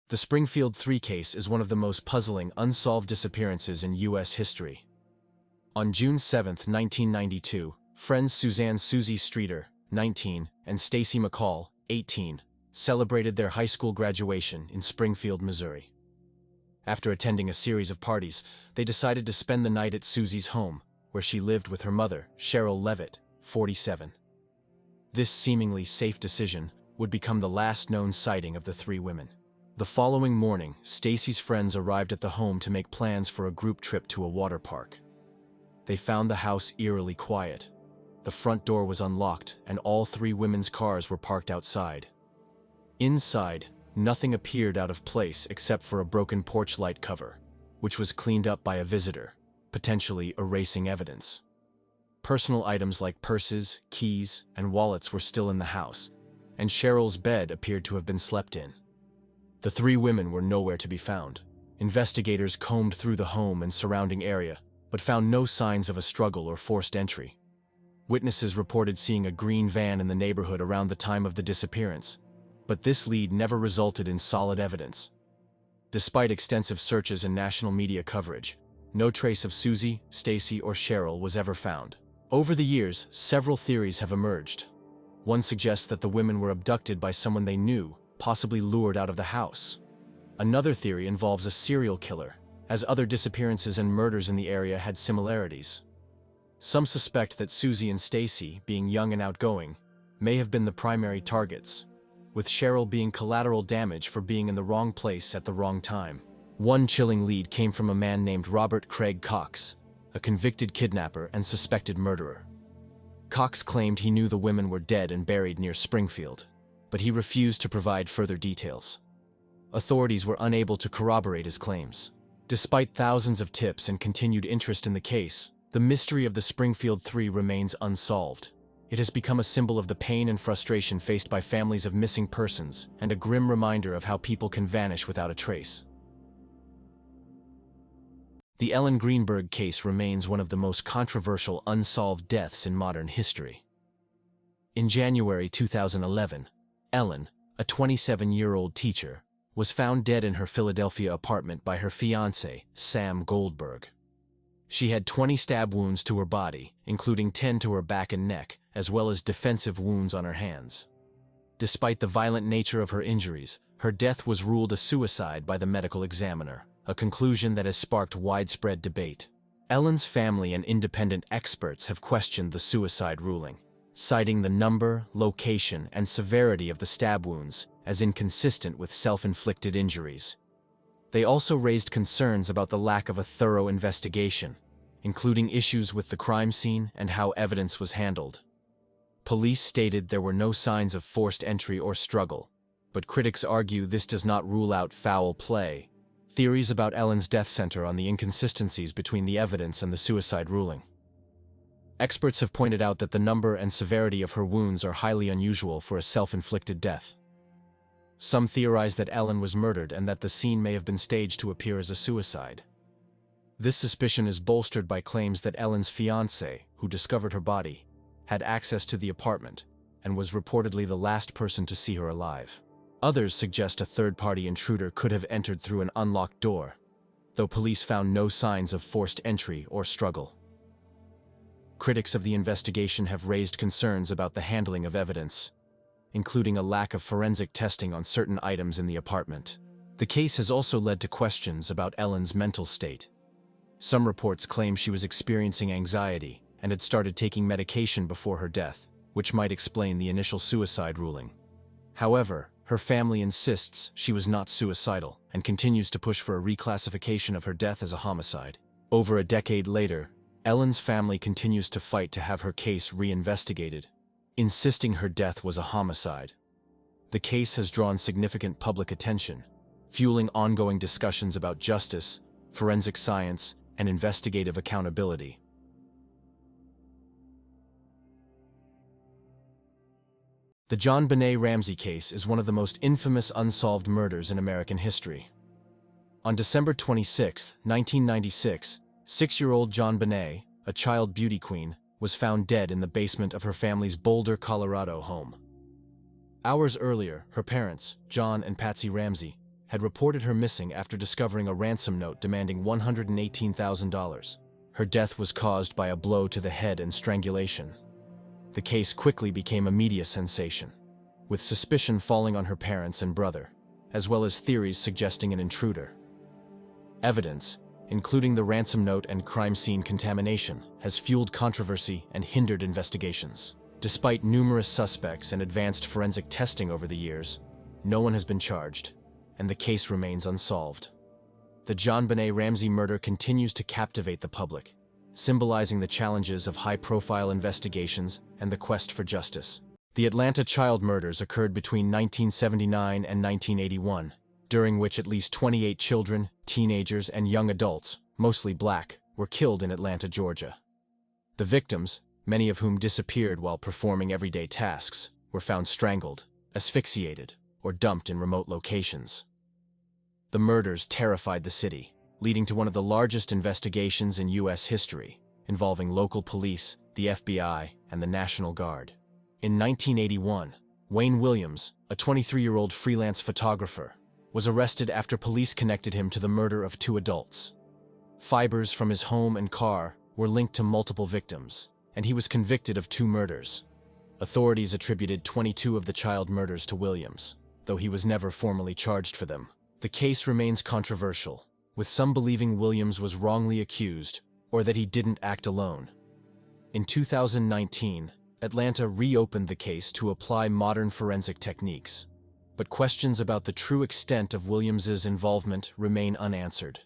The Springfield 3 case is one of the most puzzling, unsolved disappearances in U.S. history. On June 7, 1992, friends Suzanne "Susie" Streeter, 19, and Stacy McCall, 18, celebrated their high school graduation in Springfield, Missouri. After attending a series of parties, they decided to spend the night at Susie's home, where she lived with her mother, Cheryl Levitt, 47. This seemingly safe decision would become the last known sighting of the three women. The following morning, Stacy's friends arrived at the home to make plans for a group trip to a water park. They found the house eerily quiet. The front door was unlocked, and all three women's cars were parked outside. Inside, nothing appeared out of place except for a broken porch light cover, which was cleaned up by a visitor, potentially erasing evidence. Personal items like purses, keys, and wallets were still in the house, and Cheryl's bed appeared to have been slept in. The three women were nowhere to be found. Investigators combed through the home and surrounding area, but found no signs of a struggle or forced entry. Witnesses reported seeing a green van in the neighborhood around the time of the disappearance, but this lead never resulted in solid evidence. Despite extensive searches and national media coverage, no trace of Susie, Stacy, or Cheryl was ever found. Over the years, several theories have emerged. One suggests that the women were abducted by someone they knew, possibly lured out of the house. Another theory involves a serial killer, as other disappearances and murders in the area had similarities. Some suspect that Susie and Stacy, being young and outgoing, may have been the primary targets, with Cheryl being collateral damage for being in the wrong place at the wrong time. One chilling lead came from a man named Robert Craig Cox, a convicted kidnapper and suspected murderer. Cox claimed he knew the women were dead and buried near Springfield, but he refused to provide further details. Authorities were unable to corroborate his claims. Despite thousands of tips and continued interest in the case, the mystery of the Springfield 3 remains unsolved. It has become a symbol of the pain and frustration faced by families of missing persons, and a grim reminder of how people can vanish without a trace. The Ellen Greenberg case remains one of the most controversial unsolved deaths in modern history. In January 2011, Ellen, a 27-year-old teacher, was found dead in her Philadelphia apartment by her fiancé, Sam Goldberg. She had 20 stab wounds to her body, including 10 to her back and neck, as well as defensive wounds on her hands. Despite the violent nature of her injuries, her death was ruled a suicide by the medical examiner, a conclusion that has sparked widespread debate. Ellen's family and independent experts have questioned the suicide ruling, citing the number, location, and severity of the stab wounds as inconsistent with self-inflicted injuries. They also raised concerns about the lack of a thorough investigation, including issues with the crime scene and how evidence was handled. Police stated there were no signs of forced entry or struggle, but critics argue this does not rule out foul play. Theories about Ellen's death center on the inconsistencies between the evidence and the suicide ruling. Experts have pointed out that the number and severity of her wounds are highly unusual for a self-inflicted death. Some theorize that Ellen was murdered and that the scene may have been staged to appear as a suicide. This suspicion is bolstered by claims that Ellen's fiancé, who discovered her body, had access to the apartment and was reportedly the last person to see her alive. Others suggest a third-party intruder could have entered through an unlocked door, though police found no signs of forced entry or struggle. Critics of the investigation have raised concerns about the handling of evidence, including a lack of forensic testing on certain items in the apartment. The case has also led to questions about Ellen's mental state. Some reports claim she was experiencing anxiety and had started taking medication before her death, which might explain the initial suicide ruling. However, her family insists she was not suicidal and continues to push for a reclassification of her death as a homicide. Over a decade later, Ellen's family continues to fight to have her case reinvestigated, insisting her death was a homicide. The case has drawn significant public attention, fueling ongoing discussions about justice, forensic science, and investigative accountability. The John Benet Ramsey case is one of the most infamous unsolved murders in American history. On December 26, 1996, 6-year-old John Benet, a child beauty queen, was found dead in the basement of her family's Boulder, Colorado home. Hours earlier, her parents, John and Patsy Ramsey, had reported her missing after discovering a ransom note demanding $118,000. Her death was caused by a blow to the head and strangulation. The case quickly became a media sensation, with suspicion falling on her parents and brother, as well as theories suggesting an intruder. Evidence, including the ransom note and crime scene contamination, has fueled controversy and hindered investigations. Despite numerous suspects and advanced forensic testing over the years, no one has been charged, and the case remains unsolved. The John Benet Ramsey murder continues to captivate the public, symbolizing the challenges of high-profile investigations and the quest for justice. The Atlanta child murders occurred between 1979 and 1981, during which at least 28 children, teenagers, and young adults, mostly black, were killed in Atlanta, Georgia. The victims, many of whom disappeared while performing everyday tasks, were found strangled, asphyxiated, or dumped in remote locations. The murders terrified the city, leading to one of the largest investigations in U.S. history, involving local police, the FBI, and the National Guard. In 1981, Wayne Williams, a 23-year-old freelance photographer, was arrested after police connected him to the murder of 2 adults. Fibers from his home and car were linked to multiple victims, and he was convicted of 2 murders. Authorities attributed 22 of the child murders to Williams, though he was never formally charged for them. The case remains controversial, with some believing Williams was wrongly accused or that he didn't act alone. In 2019, Atlanta reopened the case to apply modern forensic techniques, but questions about the true extent of Williams's involvement remain unanswered.